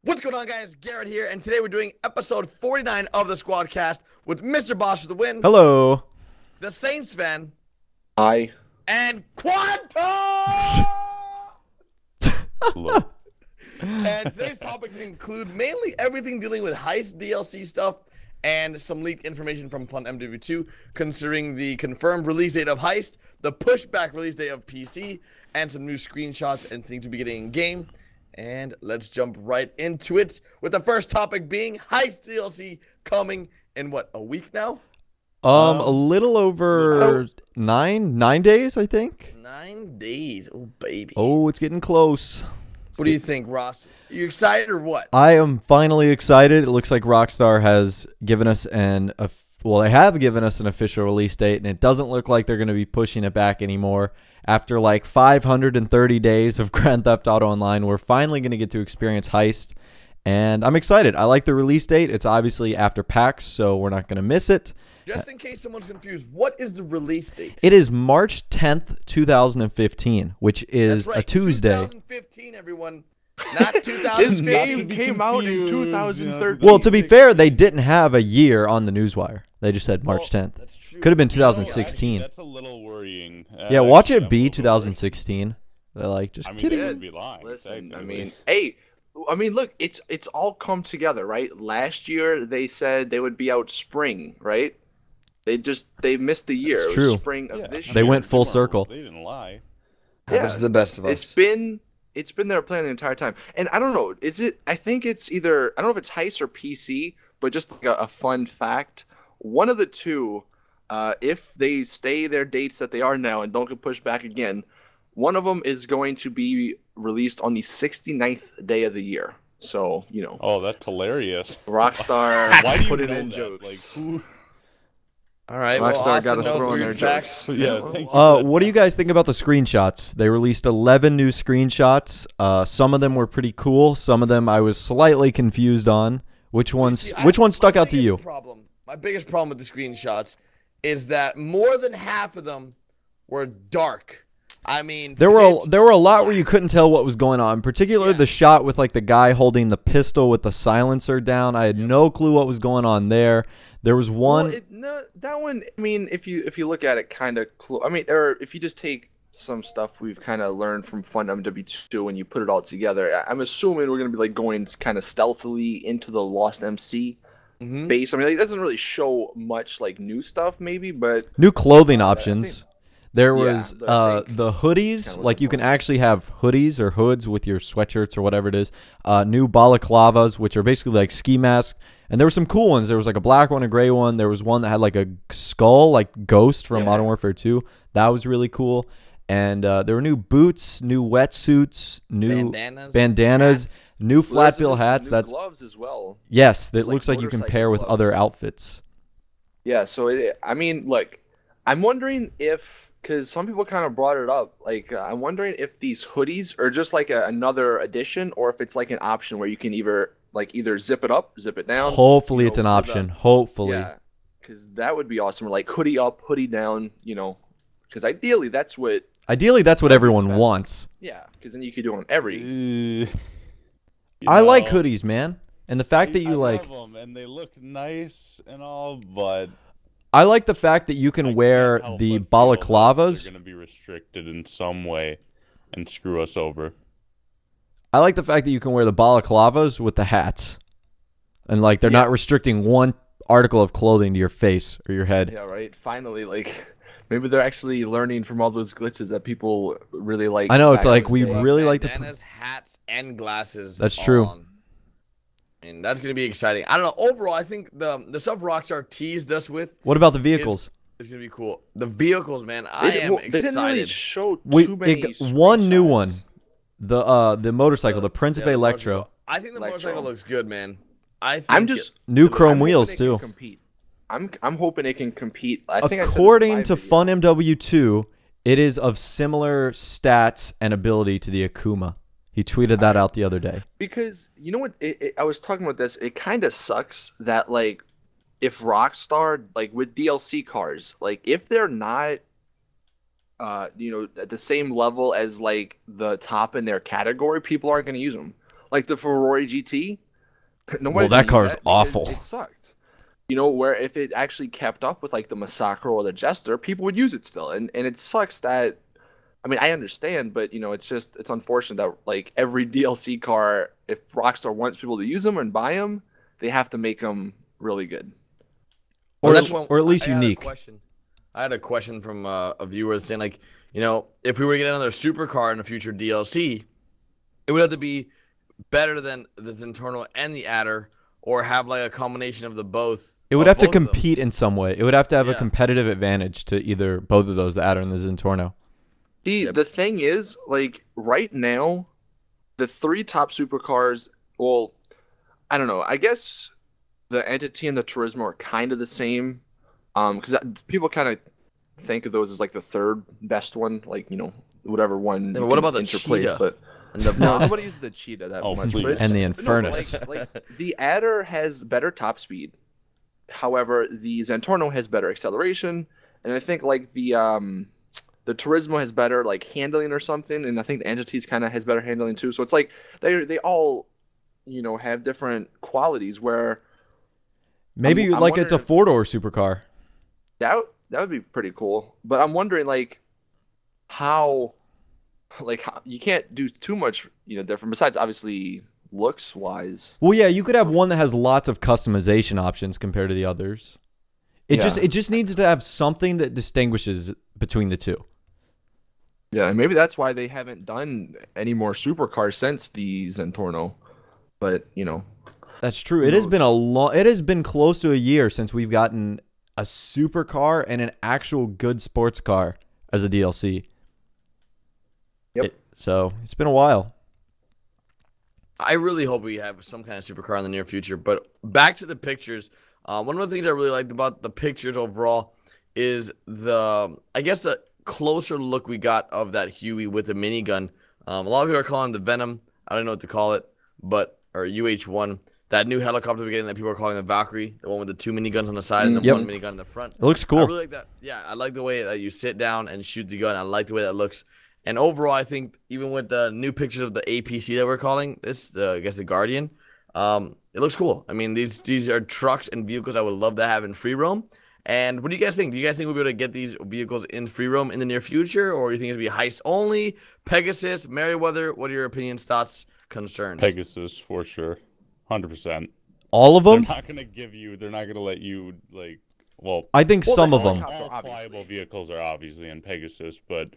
What's going on, guys? Garrett here, and today we're doing episode 49 of the SquadCast with Mr. Boss for the win, Hello. the Saints fan, Hi. and Quantum! Hello. And today's topics include mainly everything dealing with Heist DLC stuff and some leaked information from Fun MW2 concerning the confirmed release date of Heist, the pushback release date of PC, and some new screenshots and things to be getting in game. And let's jump right into it with the first topic being Heist DLC coming in what, a week now? A little over nine days, I think. 9 days. Oh, baby. Oh, it's getting close. What do you think, Ross? Are you excited or what? I am finally excited. It looks like Rockstar has given us they have given us an official release date, and it doesn't look like they're going to be pushing it back anymore. After like 530 days of Grand Theft Auto Online, we're finally going to get to experience Heist, and I'm excited. I like the release date. It's obviously after PAX, so we're not going to miss it. Just in case someone's confused, what is the release date? It is March 10th, 2015, which is That's right, a Tuesday. 2015, everyone. Not This 2015. game came out in 2013. Well, to be fair, they didn't have a year on the newswire. They just said March 10th. That's true. Could have been You know, actually, 2016. that's a little worrying. Yeah, watch Actually, it be I'm a little worried. 2016. They're like, just I mean, kidding. they would be lying. Listen, I technically. mean, look, it's all come together, right? Last year they said they would be out spring, right? They missed the year. That's It was true. spring of Yeah, this I They year. mean, went full come on, circle. They didn't lie. Happens to the best of us. It's been their plan the entire time. And I don't know, I think it's either, I don't know if it's Heist or PC, but just like a fun fact, one of the two, if they stay their dates that they are now and don't get pushed back again, one of them is going to be released on the 69th day of the year. So, you know, Oh, that's hilarious. Rockstar Why do you put it know in that? jokes. Like, who? All right, well, Rockstar Austin gotta knows throw in weird their facts. jokes. Yeah, thank you. for that. What do you guys think about the screenshots? They released 11 new screenshots. Some of them were pretty cool. Some of them I was slightly confused on. Which ones See, stuck my out to biggest you? My biggest problem with the screenshots is that more than half of them were dark. I mean, There were pitch a lot where you couldn't tell what was going on. Particularly Yeah. the shot with like the guy holding the pistol with the silencer down. I had no clue what was going on there. There was one. Well, no, that one. I mean, if you look at it, kind of. I mean, or if you just take some stuff we've kind of learned from Fun MW2 and you put it all together, I'm assuming we're gonna be like going kind of stealthily into the Lost MC Mhm. base. I mean, like, it doesn't really show much like new stuff, maybe, but New clothing I options. There Yeah, was but I think the hoodies, kinda like you looking can for. actually have hoodies or hoods with your sweatshirts or whatever it is. New balaclavas, which are basically like ski masks. And there were some cool ones. There was like a black one, a gray one. There was one that had like a skull, like Ghost from Yeah. Modern Warfare 2. That was really cool. And there were new boots, new wetsuits, new bandanas, hats. new flat Well, there's bill new- hats. new That's gloves as well. yes, that like looks like you can motorcycle pair with gloves. other outfits. Yeah, so I mean, look, I'm wondering if, because some people kind of brought it up, like I'm wondering if these hoodies are just like another addition, or if it's like an option where you can either zip it up, zip it down. Hopefully you it's know, an for the- option. Hopefully. Yeah, because that would be awesome. Or like hoodie up, hoodie down, you know, because ideally that's what. Ideally that's what everyone best. wants. Yeah, because then you could do it on every. You I like know, hoodies, man. And the fact that I you like love them, and they look nice and all, but I like the fact that you can I wear can't help the but feel like balaclavas. They're going to be restricted in some way and screw us over. I like the fact that you can wear the balaclavas with the hats. And like they're Yeah. not restricting one article of clothing to your face or your head. Yeah, right. Finally, like maybe they're actually learning from all those glitches that people really like. I know, it's back in like the we day. really like to Bandanas, hats, and glasses. That's all true. on. And that's gonna be exciting. I don't know. Overall, I think the stuff Rockstar teased us with What about the vehicles? is gonna be cool. The vehicles, man. They I didn't- am well, they didn't really excited. show too many. One new screenshots. one. The motorcycle, the Prince of Yeah, the Electro. motorcycle. I think the motorcycle Electro. looks good, man. I think I'm just New I'm chrome hoping wheels it can too. compete. I'm hoping it can compete. I think I said this in According my to video. Fun MW2, it is of similar stats and ability to the Akuma. He tweeted that out the other day. Because you know what? I was talking about this. It kind of sucks that like if Rockstar like with DLC cars, like if they're not at the same level as like the top in their category, people aren't going to use them. Like the Ferrari GT. Well, that car is awful. It sucked. You know, where if it actually kept up with like the Massacre or the Jester, people would use it still. And it sucks that, I mean, I understand, but you know, it's unfortunate that like every DLC car, if Rockstar wants people to use them and buy them, they have to make them really good. Or at least unique. I had a question from a viewer saying, like, you know, if we were to get another supercar in a future DLC, it would have to be better than the Zentorno and the Adder, or have like a combination of the both. It would have to compete in some way. It would have to have a competitive advantage to either both of those, the Adder and the Zentorno. See, the thing is, like, right now, the 3 top supercars, well, I don't know. I guess the Entity and the Turismo are kind of the same. Because people kind of think of those as, like, the 3rd best one. Like, you know, whatever one. Yeah, but what about the Cheetah? But no, nobody uses the Cheetah that much. And the Infernus. No, like, the Adder has better top speed. However, the Zentorno has better acceleration. And I think, like, the Turismo has better like handling or something, and I think the Entities kind of has better handling too. So it's like they all, you know, have different qualities. Where maybe it's a 4-door supercar. That would be pretty cool. But I'm wondering like how you can't do too much, you know, different besides obviously looks wise. Well, yeah, you could have one that has lots of customization options compared to the others. It just needs to have something that distinguishes between the two. Yeah, and maybe that's why they haven't done any more supercars since the Zentorno. But, you know. That's true. It has been it has been close to a year since we've gotten a supercar and an actual good sports car as a DLC. Yep. So, it's been a while. I really hope we have some kind of supercar in the near future. But back to the pictures. One of the things I really liked about the pictures overall is the closer look we got of that Huey with a minigun. A lot of people are calling it the Venom. I don't know what to call it, or UH-1. That new helicopter we're getting that people are calling the Valkyrie, the one with the 2 miniguns on the side and the 1 minigun in the front. It looks cool. I really like that. Yeah, I like the way that you sit down and shoot the gun. I like the way that looks. And overall, I think even with the new pictures of the APC that we're calling this, I guess the Guardian, it looks cool. I mean, these are trucks and vehicles I would love to have in free roam. And what do you guys think? Do you guys think we'll be able to get these vehicles in free roam in the near future? Or do you think it'll be heist only? Pegasus, Merryweather, what are your opinions, thoughts, concerns? Pegasus, for sure. 100%. All of them? They're not going to let you, like, well. I think some of them. All flyable vehicles are obviously in Pegasus, but.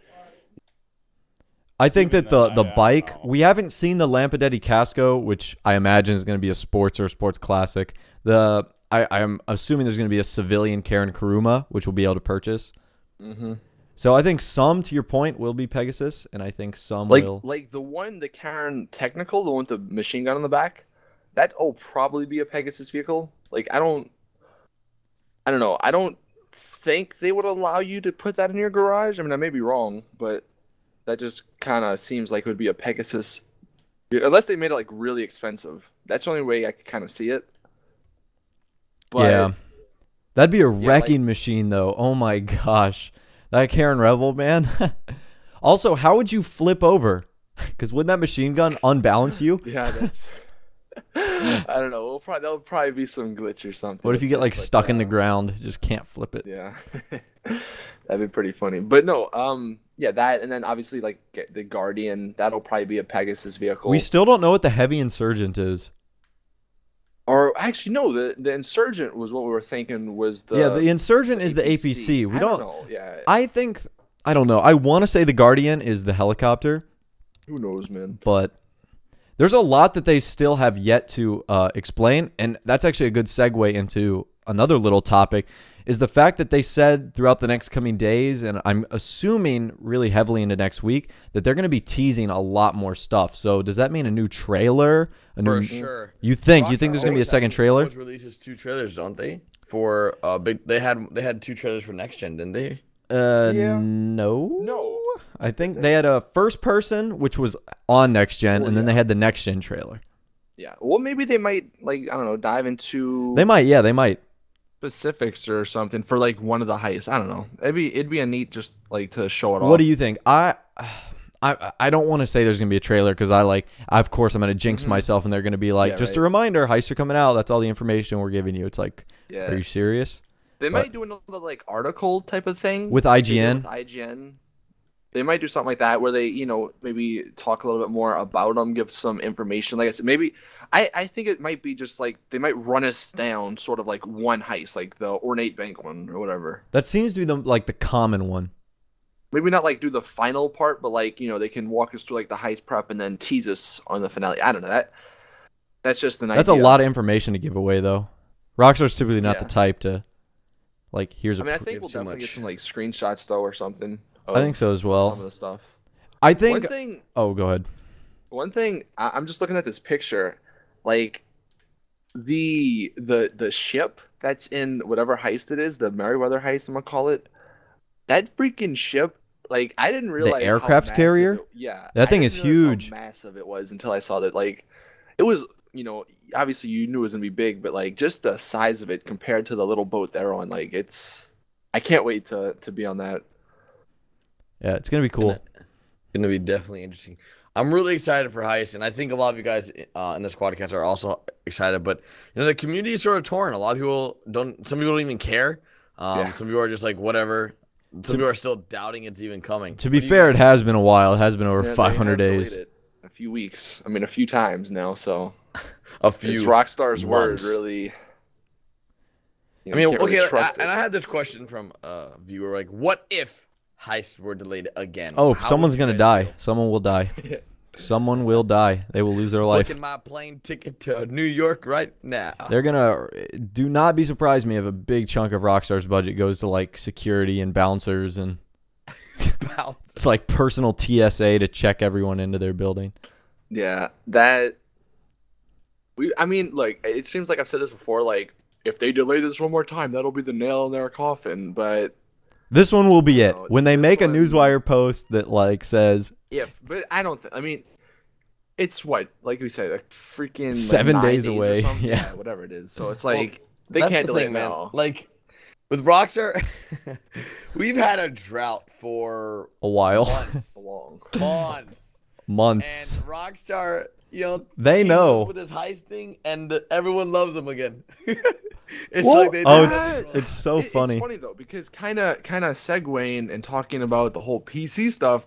I think that the bike, we haven't seen the Lampadetти Casco, which I imagine is going to be a sports or a sports classic. I'm assuming there's going to be a civilian Karen Kuruma, which we'll be able to purchase. Mm-hmm. So I think some, to your point, will be Pegasus, and I think some will. Like the Karen Technical, the one with the machine gun on the back, that'll probably be a Pegasus vehicle. Like, I don't know. I don't think they would allow you to put that in your garage. I mean, I may be wrong, but that just kind of seems like it would be a Pegasus. Unless they made it, like, really expensive. That's the only way I could kind of see it. But, yeah. That'd be a wrecking machine, though. Oh, my gosh. That Karen Rebel, man. Also, how would you flip over? Because wouldn't that machine gun unbalance you? Yeah, that's... I don't know. There'll probably be some glitch or something. What if you get, like, stuck in the ground? Just can't flip it. Yeah. That'd be pretty funny. But no, yeah, that, and then obviously, like, the Guardian, that'll probably be a Pegasus vehicle. We still don't know what the Heavy Insurgent is. Or, actually, no, the Insurgent was what we were thinking was the... Yeah, the Insurgent is the APC. We don't know, yeah. I don't know. I want to say the Guardian is the helicopter. Who knows, man? But there's a lot that they still have yet to explain, and that's actually a good segue into another little topic, is the fact that they said throughout the next coming days, and I'm assuming really heavily into next week, that they're going to be teasing a lot more stuff. So does that mean a new trailer? For sure. You think there's going to be a second trailer? Rockstar releases 2 trailers, don't they? For big, they had 2 trailers for next gen, didn't they? Yeah. No. I think they had a first person, which was on next gen, and then they had the next gen trailer. Yeah. Well, maybe they might, like, I don't know, dive into... They might, yeah, they might. Specifics or something for, like, one of the heists. I don't know. It'd be a neat just, like, to show it off. What do you think? I I don't want to say there's gonna be a trailer because of course I'm gonna jinx myself and they're gonna be like, just a reminder, heists are coming out. That's all the information we're giving you. It's like, are you serious? They might do another like article type of thing with IGN. With IGN, they might do something like that where they maybe talk a little bit more about them, give some information. Like I said, maybe I think it might be just like they might run us down sort of like one heist, like the ornate bank one or whatever. That seems to be the common one. Maybe not like do the final part, but like they can walk us through like the heist prep and then tease us on the finale. I don't know. That's just an idea. That's a lot of information to give away though. Rockstar's typically not the type to here's a. I think we'll definitely get some like screenshots though or something. I think so as well. Some of the stuff. I think. Oh, go ahead. One thing I'm just looking at this picture, like the ship that's in whatever heist it is, the Merryweather heist, I'm gonna call it. That freaking ship. Like I didn't realize the aircraft carrier. That thing is huge. How massive it was until I saw that. Like, it was. Obviously you knew it was gonna be big, but like just the size of it compared to the little boat they're on, like I can't wait to be on that. Yeah, it's gonna be cool. It's gonna be definitely interesting. I'm really excited for Heist, and I think a lot of you guys in the SquadCast are also excited. But the community is sort of torn. A lot of people don't. Some people don't even care. Some people are just like whatever. Some people are still doubting it's even coming. To be fair, it has been a while. It has been over 500 days. A few weeks. I mean, a few times now. So a few. It's Rockstar's word, really. I mean, okay. And I had this question from a viewer, like, what if Heists were delayed again? Oh, someone's gonna die. Someone will die. Someone will die. They will lose their life. Look at my plane ticket to New York right now. They're gonna. Do not be surprised me if a big chunk of Rockstar's budget goes to like security and bouncers and. It's like personal TSA to check everyone into their building. Yeah, I mean, like, it seems like I've said this before. Like, if they delay this one more time, that'll be the nail in their coffin. But this one will be it. When they make a Newswire post that like says, but I don't. I mean, it's what, like we said, a freaking 7 days away. Yeah, whatever it is. So it's like they can't delay it now. Like with Rockstar, we've had a drought for a while, months. And Rockstar, they know with this heist thing, and everyone loves them again. It's like they it's so funny. It's funny though because kind of segueing and talking about the whole PC stuff.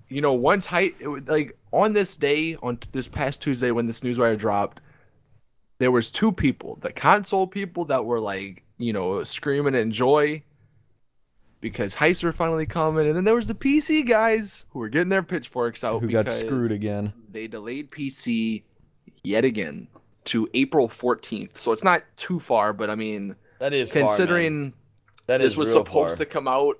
Once like on this day, on this past Tuesday when this Newswire dropped, there was two people, the console people that were like, screaming in joy because heists were finally coming, and then there was the PC guys who were getting their pitchforks out who got screwed again. They delayed PC yet again to April 14th, so it's not too far, but I mean, that is considering that this was supposed to come out,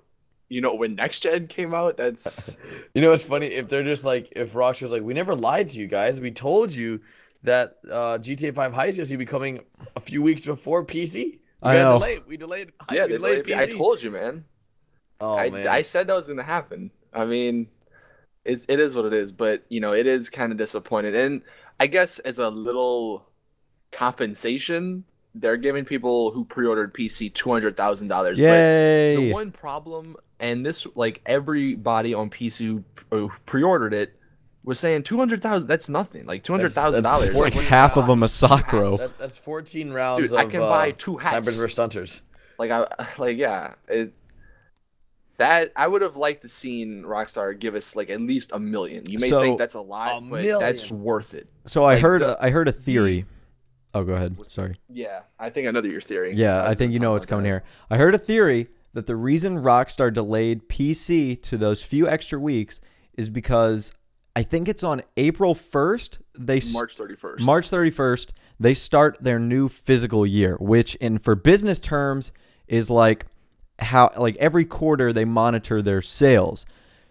when Next Gen came out. That's it's funny if they're just like, if Rockstar's like, we never lied to you guys, we told you that GTA 5 Heist is be coming a few weeks before PC. I know. We delayed. Yeah, they delayed PC. I told you, man. Man. I said that was gonna happen. I mean, it is what it is, but it is kind of disappointing. And I guess as a little compensation, they're giving people who pre-ordered PC $200,000. Yay! But the one problem, and this like everybody on PC who pre-ordered it was saying $200,000. That's nothing. Like $200,000. It's like half of a Massacro. That's 14 rounds. Dude, I can buy 2 hats. Snipers vs. Stunters. That I would have liked to seen Rockstar give us like at least $1 million. You may think that's a lot, but that's worth it. So I heard a theory. Oh, go ahead. Sorry. Yeah, I think I know your theory. Yeah, I think what's coming here. I heard a theory that the reason Rockstar delayed PC to those few extra weeks is because I think it's on April 1st. March 31st. March 31st, they start their new physical year, which for business terms is like how every quarter they monitor their sales.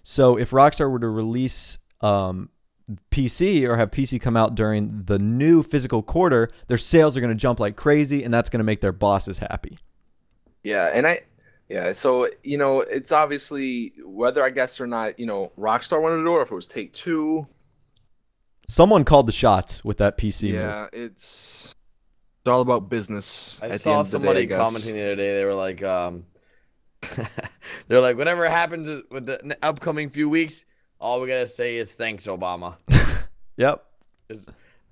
So if Rockstar were to release PC or have PC come out during the new physical quarter, their sales are going to jump like crazy, and that's going to make their bosses happy. Yeah, so it's obviously whether I guess or not, Rockstar wanted to do it, or if it was Take-Two. Someone called the shots with that PC move. Yeah, it's all about business. I saw somebody commenting the other day. They were like, they're like, whatever happens with the upcoming few weeks, all we gotta say is thanks, Obama. Yep.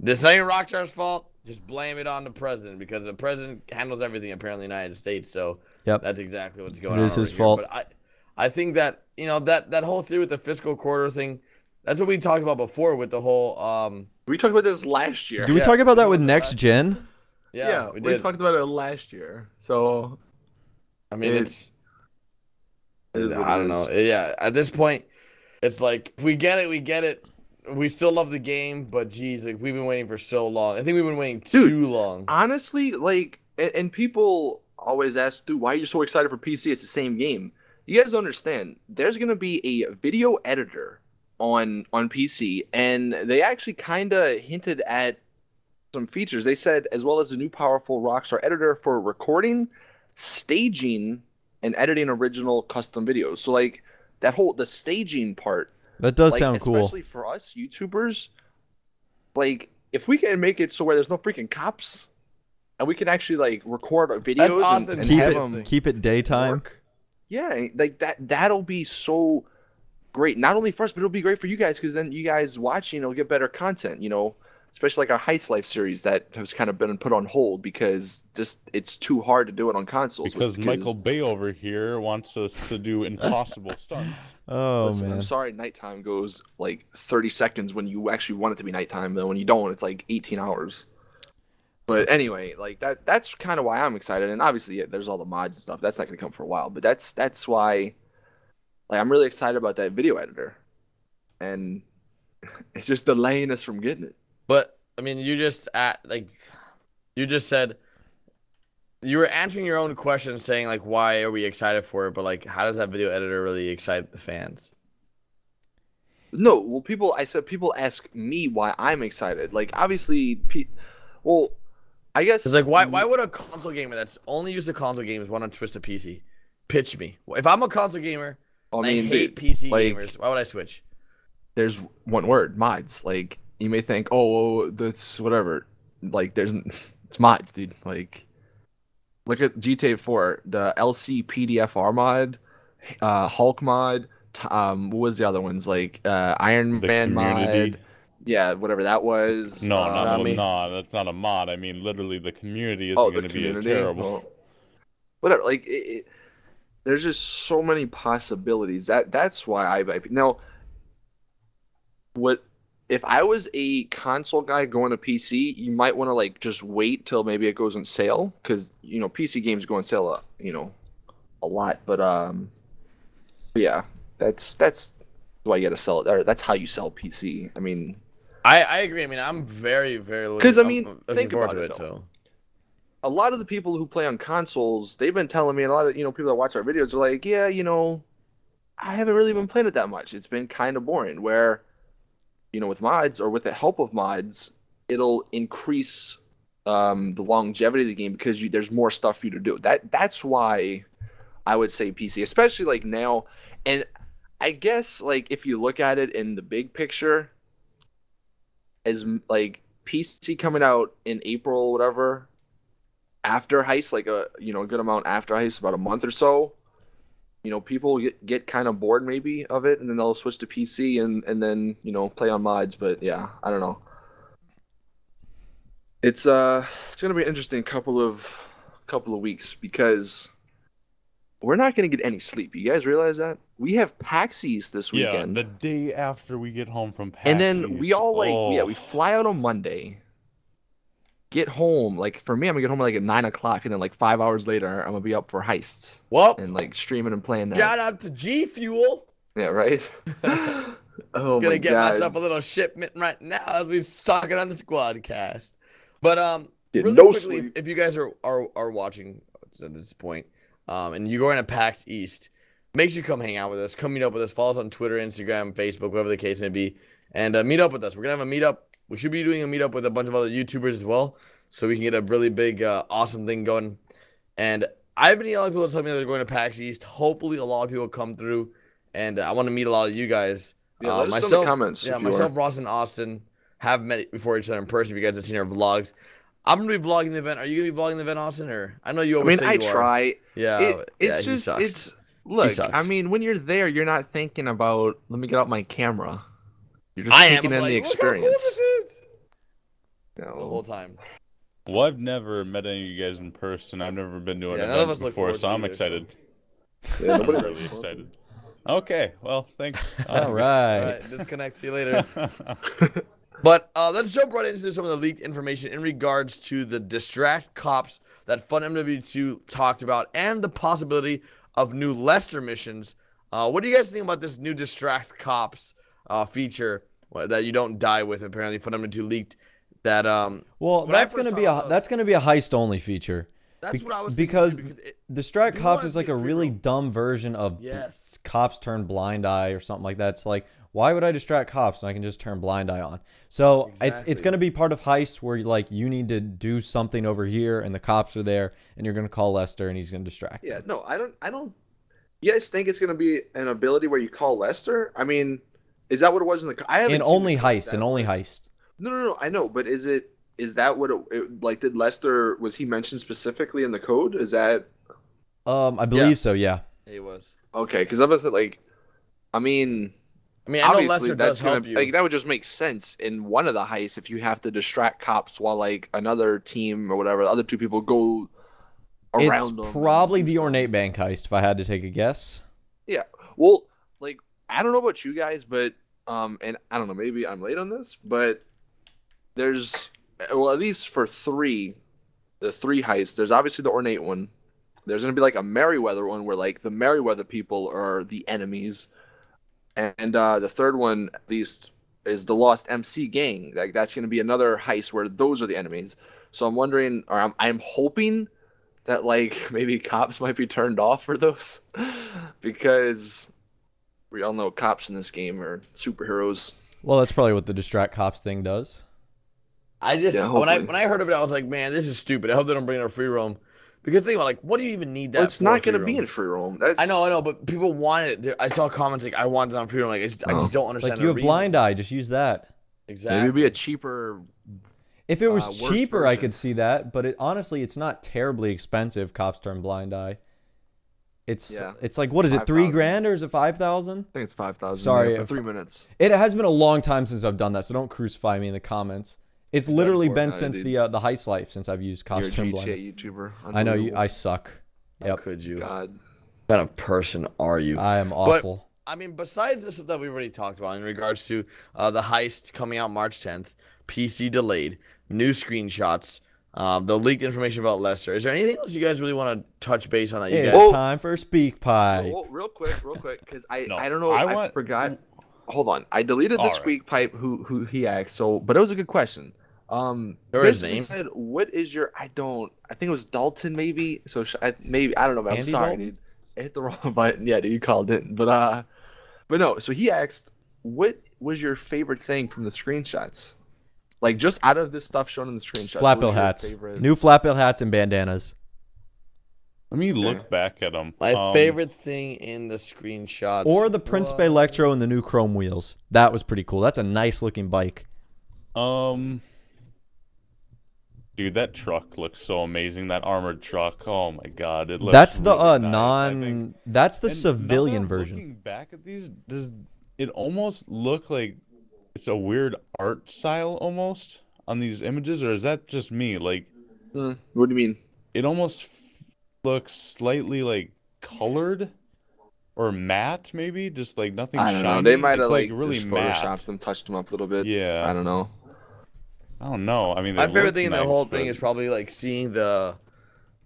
This ain't Rockstar's fault. Just blame it on the president because the president handles everything apparently in the United States. So Yep. that's exactly what's going on. It is his over fault. Here. But I think that that whole theory with the fiscal quarter thing, that's what we talked about before with the whole. We talked about this last year. Did we talk about that with next gen? Yeah, we did. talked about it last year. So I mean, it is what I it don't is. know. Yeah, at this point, it's like if we get it, we get it. We still love the game, but geez, like we've been waiting for so long. I think we've been waiting too long. Honestly, like, and people always ask, dude, why are you so excited for PC? It's the same game. You guys don't understand. There's gonna be a video editor on PC, and they actually kind of hinted at some features. They said, as well as the new powerful Rockstar editor for recording, staging, and editing original custom videos. So like the staging part. That does Like, sound cool. especially for us YouTubers, like if we can make it so where there's no freaking cops, and we can actually like record our videos awesome. and Keep have it them keep it daytime. work. Yeah, like that'll be so great. Not only for us, but it'll be great for you guys because then you guys watching will get better content. You know, especially like our Heist Life series that has kind of been put on hold because just it's too hard to do it on consoles. Because Michael Bay over here wants us to do impossible stunts. Oh Listen, man. I'm sorry, nighttime goes like 30 seconds when you actually want it to be nighttime. Then when you don't, it's like 18 hours. But anyway, like that's kind of why I'm excited. And obviously, yeah, there's all the mods and stuff. That's not going to come for a while. But that's why like I'm really excited about that video editor. And it's just delaying us from getting it. But I mean, you just said you were answering your own question, saying like, why are we excited for it? But like, how does that video editor really excite the fans? No, well, people ask me why I'm excited. Like, obviously, well, I guess It's like, why would a console gamer that's only used to console games want to twist a PC? Pitch me. If I'm a console gamer, and I hate PC gamers. Why would I switch? There's one word, mods. Like, you may think, oh, that's whatever. Like, it's mods, dude. Like, look at GTA 4, the LC PDFR mod, Hulk mod. What was the other ones? Like, Iron The Man community. mod. Yeah, whatever that was. No, Zombie. that's not a mod. I mean, literally, the community is the going to be as community. terrible. Well, whatever. Like, there's just so many possibilities. That's why I now. What if I was a console guy going to PC? You might want to like just wait till maybe it goes on sale because PC games go on sale, a lot. But yeah, that's why you got to sell it. Or that's how you sell PC. I mean, I agree. I mean, I'm very, very because I'm think looking forward about to it. it. Though. So A lot of the people who play on consoles, they've been telling me, and a lot of people that watch our videos are like, yeah, I haven't really been playing it that much. It's been kind of boring. Where, with mods or with the help of mods, it'll increase the longevity of the game because there's more stuff for you to do. That's why I would say PC, especially like now. And I guess like if you look at it in the big picture, as like PC coming out in April, whatever. After Heist, like a good amount after Heist, about a month or so, people get kind of bored maybe of it, and then they'll switch to PC and then play on mods. But yeah, I don't know. It's gonna be an interesting couple of weeks because we're not gonna get any sleep. You guys realize that? We have PAX East this weekend. Yeah, the day after we get home from PAX and then we East. all we fly out on Monday. Get home, like for me, I'm gonna get home like at 9 o'clock, and then like 5 hours later, I'm gonna be up for Heists well, and like streaming and playing that. shout out to G Fuel. Yeah, right. Oh Gonna my get God. myself a little shipment right now as we're talking on the SquadCast. But Get really no quickly, sleep. if you guys are watching at this point, and you're going to PAX East, make sure you come hang out with us. Come meet up with us. Follow us on Twitter, Instagram, Facebook, whatever the case may be, and meet up with us. We're gonna have a meetup. We should be doing a meetup with a bunch of other YouTubers as well, so we can get a really big, awesome thing going. And I've been yelling at people to tell me they're going to PAX East. Hopefully, a lot of people come through, and I want to meet a lot of you guys. Yeah, let us know in the comments. Yeah, if you myself, are. Ross, and Austin have met before each other in person. If you guys have seen our vlogs, I'm gonna be vlogging the event. Are you gonna be vlogging the event, Austin? Or I know you I always mean, say I you are. try. Yeah, It's he just sucks. Look, sucks. I mean, when you're there, you're not thinking about, let me get out my camera. You're just I am. taking I'm in like, the look how cool experience. this is. You The know, whole time. Well, I've never met any of you guys in person. I've never been to an Yeah, none of event us look before, forward so to I'm either, so. excited. yeah, I'm nobody really likes excited. Okay, well, thanks. All All right. right, disconnect. See you later. But let's jump right into some of the leaked information in regards to the distract cops that FunMW2 talked about and the possibility of new Lester missions. What do you guys think about this new distract cops feature that you don't die with? Apparently, FunMW2 leaked that. Well, when I that's first gonna be saw a heist only feature. That's what I was thinking because too, because it, Distract we Cops want is it to like be a a free really roam. dumb version of Yes. Cops Turn Blind Eye or something like that. It's like, why would I distract cops when I can just turn Blind Eye on? So it's Exactly. going to be part of Heist where like you need to do something over here and the cops are there and you're going to call Lester and he's going to distract. Yeah, no, I don't. You guys think it's gonna be an ability where you call Lester? I mean, is that what it was in the? I haven't In seen only the code, Heist, in only Heist. No, I know, but is it? Is that what it like? Did Lester, was he mentioned specifically in the code? Is that I believe so. Yeah. It was. okay? Because I was like, I mean, I mean, I know obviously Lester that's does help gonna you. like that would just make sense in one of the heists if you have to distract cops while like another team or whatever, the other two people go It's around them. probably and do the stuff. Ornate Bank Heist if I had to take a guess. Yeah. Well, like I don't know about you guys, but and I don't know, maybe I'm late on this, but there's well at least for the three heists, there's obviously the Ornate one. There's gonna be like a Merryweather one where like the Merryweather people are the enemies, and the third one at least is the Lost MC gang. Like that's gonna be another heist where those are the enemies. So I'm wondering, or I'm hoping that like maybe cops might be turned off for those because we all know cops in this game are superheroes. Well, that's probably what the Distract Cops thing does. I just Yeah, when I hopefully. heard of it, I was like, man, this is stupid. I hope they don't bring in a free roam. Because think about like, what do you even need that? Well, it's for not free going to be roam? in free roam. That's... I know, but people want it. I saw comments like, I want it on free roam. Like, I just don't It's understand. like you have the reason. Blind Eye, just use that. Exactly. Maybe it'd be a cheaper. If it was worse cheaper, I version. could see that, but honestly, it's not terribly expensive. Cops Turn Blind Eye. It's like what is it, 5,000. $3,000 or is it 5,000? I think it's 5,000. Sorry, for if- 3 minutes. It has been a long time since I've done that, so don't crucify me in the comments. It's literally been Fortnite, since dude. the Heist life since I've used You're a Cops Turn Blind. GTA YouTuber. I know you. Unbelievable. I suck. How Yep. could you? God. What kind of person are you? I am awful. I mean, besides the stuff that we've already talked about in regards to the heist coming out March 10th, PC delayed, new screenshots, the leaked information about Lester. Is there anything else you guys really want to touch base on that? You It's guys? time for Speak Pipe. Well, real quick, because No, I don't know. I forgot. Hold on. I deleted the All right. squeak pipe who he asked. So, but it was a good question. Or Chris his name? said, "What is your?" I think it was Dalton, maybe. So maybe I don't know. But I'm Andy sorry, Dalton? dude. I hit the wrong button. Yeah, dude, you called it. But no. So he asked, "What was your favorite thing from the screenshots? Like just out of this stuff shown in the screenshots." Flat what bill was your hats. favorite- New flat bill hats and bandanas. Let me look back at them. My favorite thing in the screenshots. Or the Principe Electro and the new chrome wheels. That was pretty cool. That's a nice looking bike. Dude, that truck looks so amazing. That armored truck. Oh my god, it looks. That's the really nice, I think. that's the And now that civilian I'm version. Looking back at these, does it almost look like it's a weird art style almost on these images, or is that just me? Like, What do you mean? it almost looks slightly like colored or matte, maybe, just like nothing I don't shiny. know. They might have It's like really just matte. photoshopped them, touched them up a little bit. Yeah. I don't know. I don't know. I mean, My it favorite looks thing in the nice, whole but- thing is probably like seeing the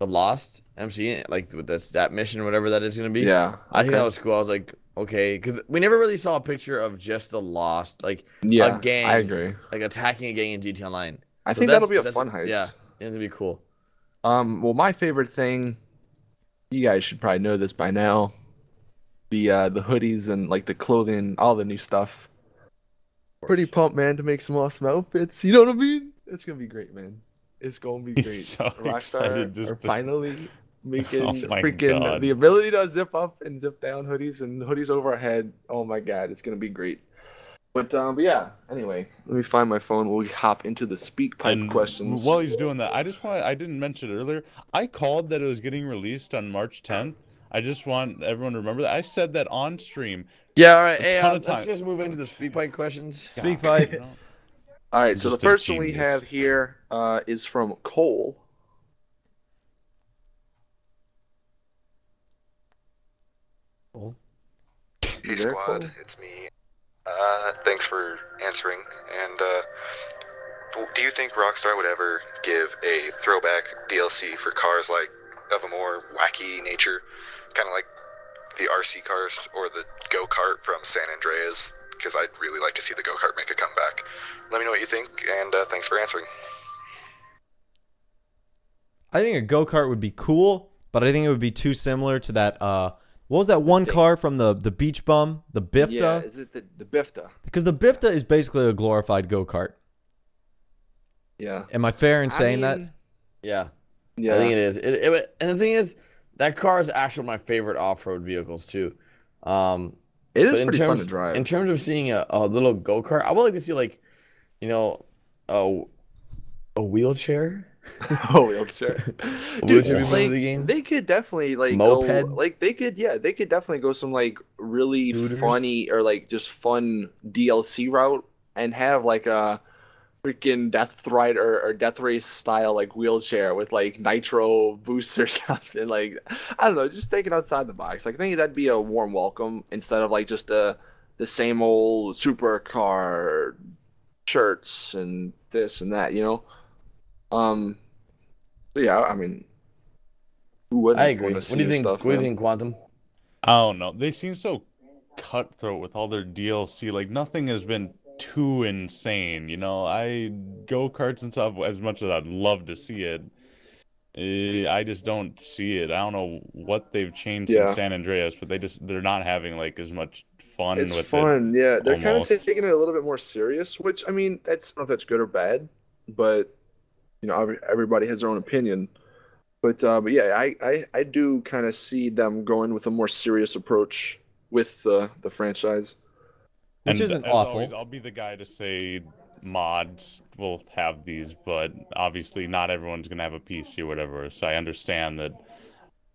Lost MC, like with this that mission, whatever that is gonna be. Yeah. I think okay. that was cool. I was like, okay, because we never really saw a picture of just the Lost, like Yeah, a gang, I agree. like attacking a gang in GTA Online. I So think that'll that's- be a fun heist. Yeah, it'll be cool. Well, my favorite thing, you guys should probably know this by now. The hoodies and like the clothing, all the new stuff. Pretty pumped, man, to make some awesome outfits. You know what I mean? It's gonna be great, man. It's gonna be He's great. so Rockstar excited just are to- finally making Oh my freaking God. the ability to zip up and zip down hoodies and hoodies over our head. Oh my god, it's gonna be great. But yeah. Anyway, let me find my phone. We'll hop into the speak pipe And questions. while he's doing that, I didn't mention it earlier. I called that it was getting released on March 10th. I just want everyone to remember that. I said that on stream. Yeah, all right. A Hey, ton of let's time. just move into the speak pipe questions. Speak God, pipe. you know? All right, I'm so the just a first one we genius. have here is from Cole. Hey there, squad, Cole? it's me. Thanks for answering. And do you think Rockstar would ever give a throwback DLC for cars like of a more wacky nature, kind of like the RC cars or the go-kart from San Andreas? Because I'd really like to see the go-kart make a comeback. Let me know what you think, and thanks for answering. I think a go-kart would be cool, but I think it would be too similar to that what was that one car from the beach bum, the Bifta? Yeah, is it the Bifta? Because the Bifta is basically a glorified go-kart. Yeah. Am I fair in saying that? Yeah. Yeah. I think it is. And the thing is, that car is actually my favorite off-road vehicles too. It is But in pretty terms, fun to drive. in terms of seeing a little go-kart, I would like to see like, you know, a wheelchair. Oh, wheelchair. A Dude, wheelchair before like, the game. they could definitely like Mopeds? go like they could definitely go some like really Scooters? funny or like just fun DLC route and have like a freaking death ride or death race style like wheelchair with like nitro boosts or something. Like I don't know, just thinking outside the box. Like I think that'd be a warm welcome instead of like just the same old supercar shirts and this and that, you know. So yeah, I mean, who wouldn't I agree. wanna What see do you this think? stuff, What do you man? think, Quantum? I don't know. They seem so cutthroat with all their DLC. Like nothing has been too insane. You know, go-karts and stuff. As much as I'd love to see it, I just don't see it. I don't know what they've changed Yeah. in San Andreas, but they're not having like as much fun It's with fun, it. yeah. They're kind of Almost. taking it a little bit more serious, which I mean, I don't know if that's good or bad, but you know, everybody has their own opinion. But yeah, I do kind of see them going with a more serious approach with the franchise. Which And isn't as awful. always, I'll be the guy to say mods will have these, but obviously not everyone's gonna have a PC or whatever. So I understand that,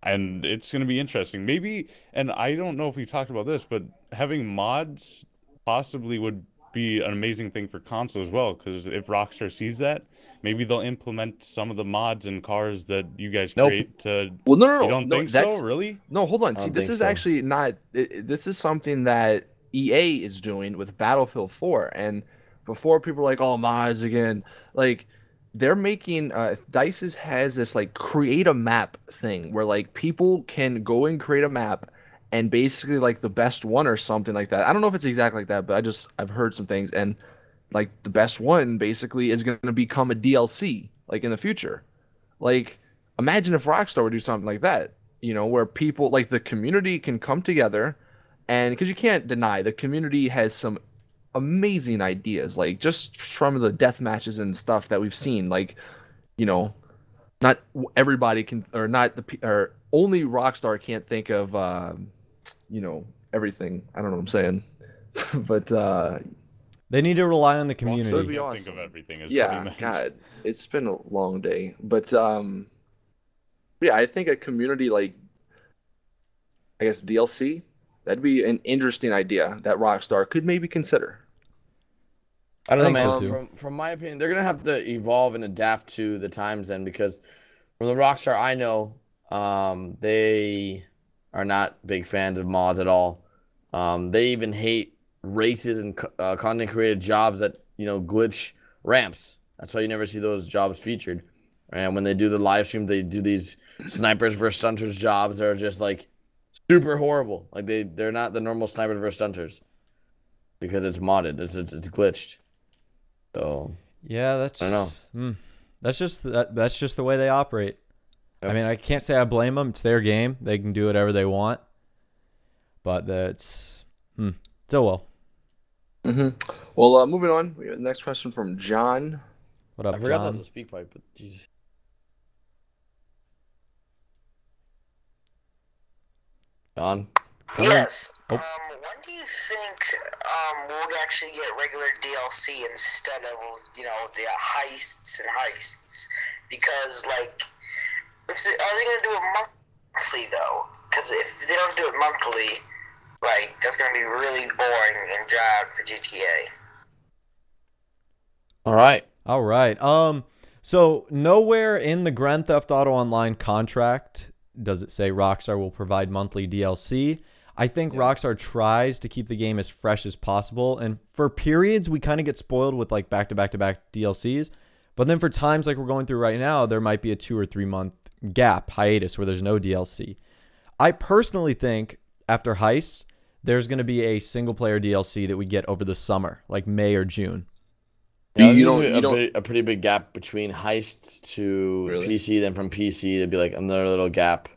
and it's gonna be interesting. Maybe, and I don't know if we've talked about this, but having mods possibly would be an amazing thing for console as well. Because if Rockstar sees that, maybe they'll implement some of the mods in cars that you guys Nope. create. To Well, no, you don't think that's so, really? no. Hold on. I See, don't this think is so. actually not. This is something that EA is doing with Battlefield 4, and before people were like, "Oh, mods again," like they're making. Dice's has this like create a map thing where like people can go and create a map, and basically like the best one or something like that. I don't know if it's exactly like that, but I've heard some things, and like the best one basically is going to become a DLC like in the future. Like imagine if Rockstar would do something like that, you know, where people like the community can come together, and because you can't deny the community has some amazing ideas, like just from the death matches and stuff that we've seen, like, you know, not everybody can, or not or only Rockstar can't think of, you know, everything. I don't know what I'm saying, but They need to rely on the That'd community. be Can't think awesome. of everything. Is what he yeah, meant. God, it's been a long day, but yeah, I think a community like, I guess DLC, that'd be an interesting idea that Rockstar could maybe consider. I don't know, think so, man. too. From my opinion, they're gonna have to evolve and adapt to the times then, because from the Rockstar I know, they are not big fans of mods at all. They even hate races and content created jobs that glitch ramps. That's why you never see those jobs featured. And when they do the live streams, they do these snipers versus stunters jobs that are just like super horrible. Like they're not the normal snipers versus stunters because it's modded. It's glitched. So Yeah, that's. I don't know. That's just the way they operate. Yep. I mean, I can't say I blame them. It's their game. They can do whatever they want. But that's still well. Well, moving on. We have the next question from John. What up, I forgot that John? was a speak pipe, but Jesus. John. Yes. Oh. When do you think we'll actually get regular DLC instead of the heists and heists? Because like, are they gonna do it monthly though? because if they don't do it monthly, like, that's going to be really boring and dry for GTA. All right. All right. So nowhere in the Grand Theft Auto Online contract does it say Rockstar will provide monthly DLC. I think Rockstar tries to keep the game as fresh as possible, and for periods we kind of get spoiled with like back-to-back-to-back DLCs, but then for times like we're going through right now, there might be a 2 or 3 month gap, hiatus, where there's no DLC. I personally think after Heists, there's going to be a single-player DLC that we get over the summer, like May or June. Yeah, a pretty big gap between Heists to PC, then from PC there'd be like another little gap.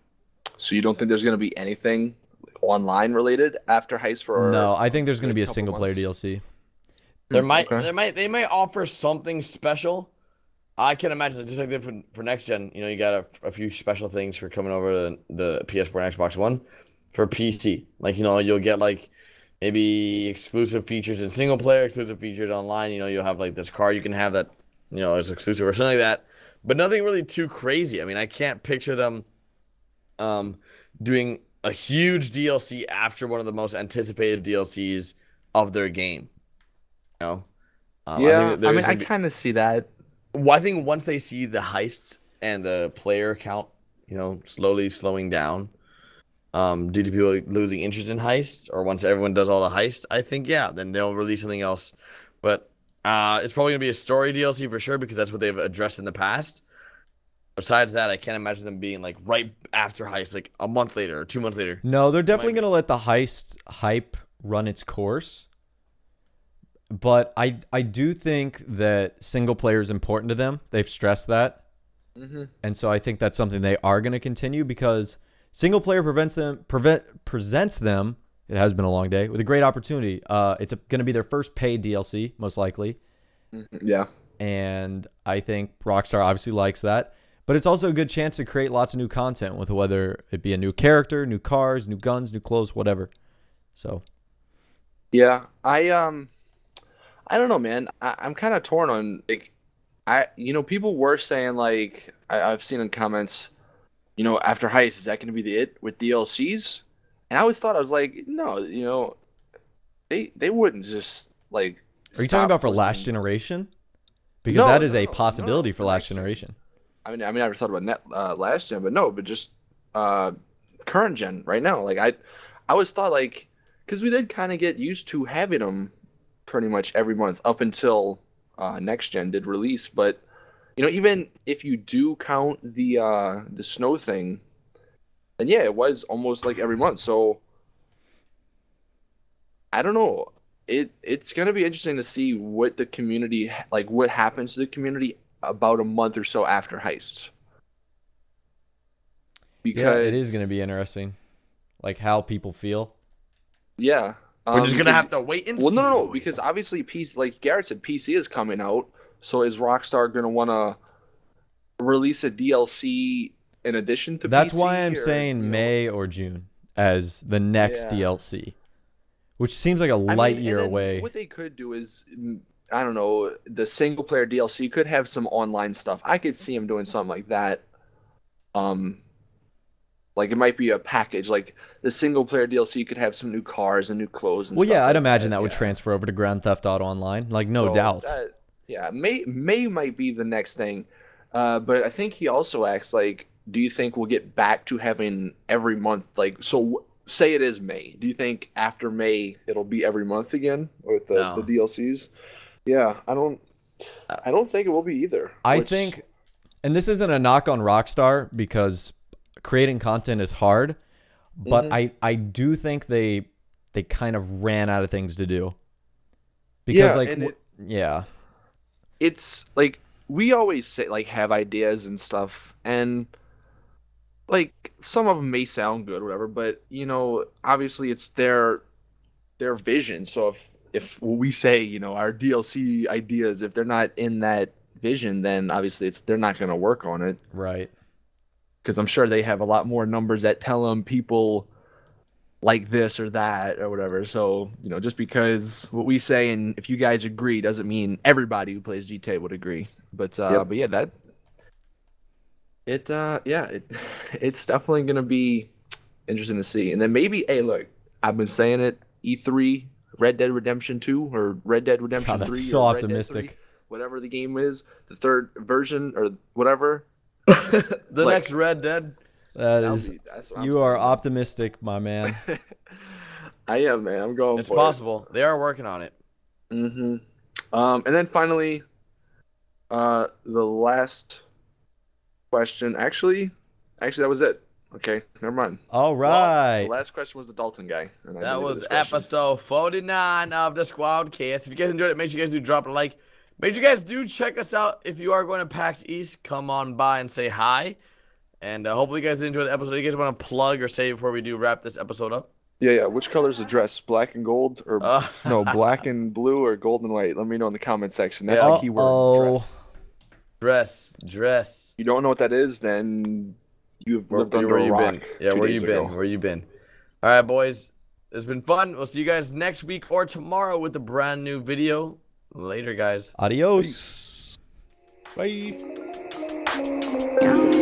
So you don't think there's going to be anything online related after Heist for? No, I think there's going to be a single player DLC. They might offer something special. I can imagine just like they did for next gen. You know, you got a few special things for coming over to the PS4 and Xbox One for PC. Like, you know, you'll get like maybe exclusive features in single player, exclusive features online. You know, you'll have like this car you can have that, you know, is exclusive or something like that. But nothing really too crazy. I mean, I can't picture them doing a huge DLC after one of the most anticipated DLCs of their game. You know? I kind of see that. Well, I think once they see the heists and the player count, you know, slowly slowing down, due to people losing interest in heists, or once everyone does all the heists, I think, yeah, then they'll release something else. But it's probably going to be a story DLC for sure, because that's what they've addressed in the past. Besides that, I can't imagine them being like right after Heist, like a month later or 2 months later. No, they're definitely going to let the Heist hype run its course. But I do think that single player is important to them. They've stressed that. And so I think that's something they are going to continue, because single player presents them, it has been a long day, with a great opportunity. It's going to be their first paid DLC, most likely. Yeah. And I think Rockstar obviously likes that. But it's also a good chance to create lots of new content, with whether it be a new character, new cars, new guns, new clothes, whatever. So, yeah, I don't know, man. I'm kind of torn on, like, people were saying, like, I've seen in comments, you know, after Heist, is that going to be it with DLCs? And I always thought, I was like, no, you know, they wouldn't just like. Are you talking about for last generation? Because that is a possibility for last generation. I mean, I never thought about last gen, but just current gen right now. Like I always thought, like, because we did kind of get used to having them pretty much every month up until next gen did release. But you know, even if you do count the snow thing, then yeah, it was almost like every month. So I don't know. It's gonna be interesting to see what the community, like, what happens to the community about a month or so after Heists. Because it is going to be interesting, like how people feel. Yeah, we're just gonna have to wait and see. Well, no, because obviously PC, like Garrett said, PC is coming out. So is Rockstar gonna want to release a DLC in addition to? That's PC, why I'm saying May or June as the next DLC, which seems like a light year away. What they could do is, I don't know, the single player DLC could have some online stuff. I could see them doing something like that. Like it might be a package. Like the single player DLC could have some new cars and new clothes and stuff. Well, yeah, I'd like imagine that would transfer over to Grand Theft Auto Online. Like, no doubt. May might be the next thing. But I think he also asked, like, do you think we'll get back to having every month? Like, so say it is May. Do you think after May it'll be every month again with the DLCs? Yeah, I don't think it will be either. I think, and this isn't a knock on Rockstar, because creating content is hard, but I do think they kind of ran out of things to do. Because it's like we always say, like, have ideas and stuff, and like some of them may sound good or whatever, but you know, obviously it's their vision. So if we say, you know, our DLC ideas, if they're not in that vision, then obviously they're not going to work on it. Right. Because I'm sure they have a lot more numbers that tell them people like this or that or whatever. So, you know, just because what we say and if you guys agree doesn't mean everybody who plays GTA would agree. But yeah, it's definitely going to be interesting to see. And then maybe, hey, look, I've been saying it, E3, Red Dead Redemption 2 or Red Dead Redemption God, 3 that's so or Red Dead optimistic. 3, whatever the game is, the third version or whatever. The next Red Dead. That's what I'm You are saying. optimistic, my man. I am, man. I'm going It's for possible. They are working on it. it. Mm-hmm. And then finally, the last question. Actually, that was it. Okay, never mind. All right. The last question was the Dalton guy. And I That deleted was this question. episode 49 of the SquadCast. If you guys enjoyed it, make sure you guys do drop a like. Make sure you guys do check us out. If you are going to PAX East, come on by and say hi. And hopefully you guys enjoyed the episode. You guys want to plug or say before we do wrap this episode up? Yeah. Which color is the dress? Black and gold, or no, black and blue, or gold and white? Let me know in the comment section. That's the keyword. Oh, Dress. You don't know what that is, then you've lived under Where a you rock. been? Yeah, 2 where days you ago. been? Where you been? All right, boys. It's been fun. We'll see you guys next week or tomorrow with a brand new video. Later, guys. adios. Bye. Don't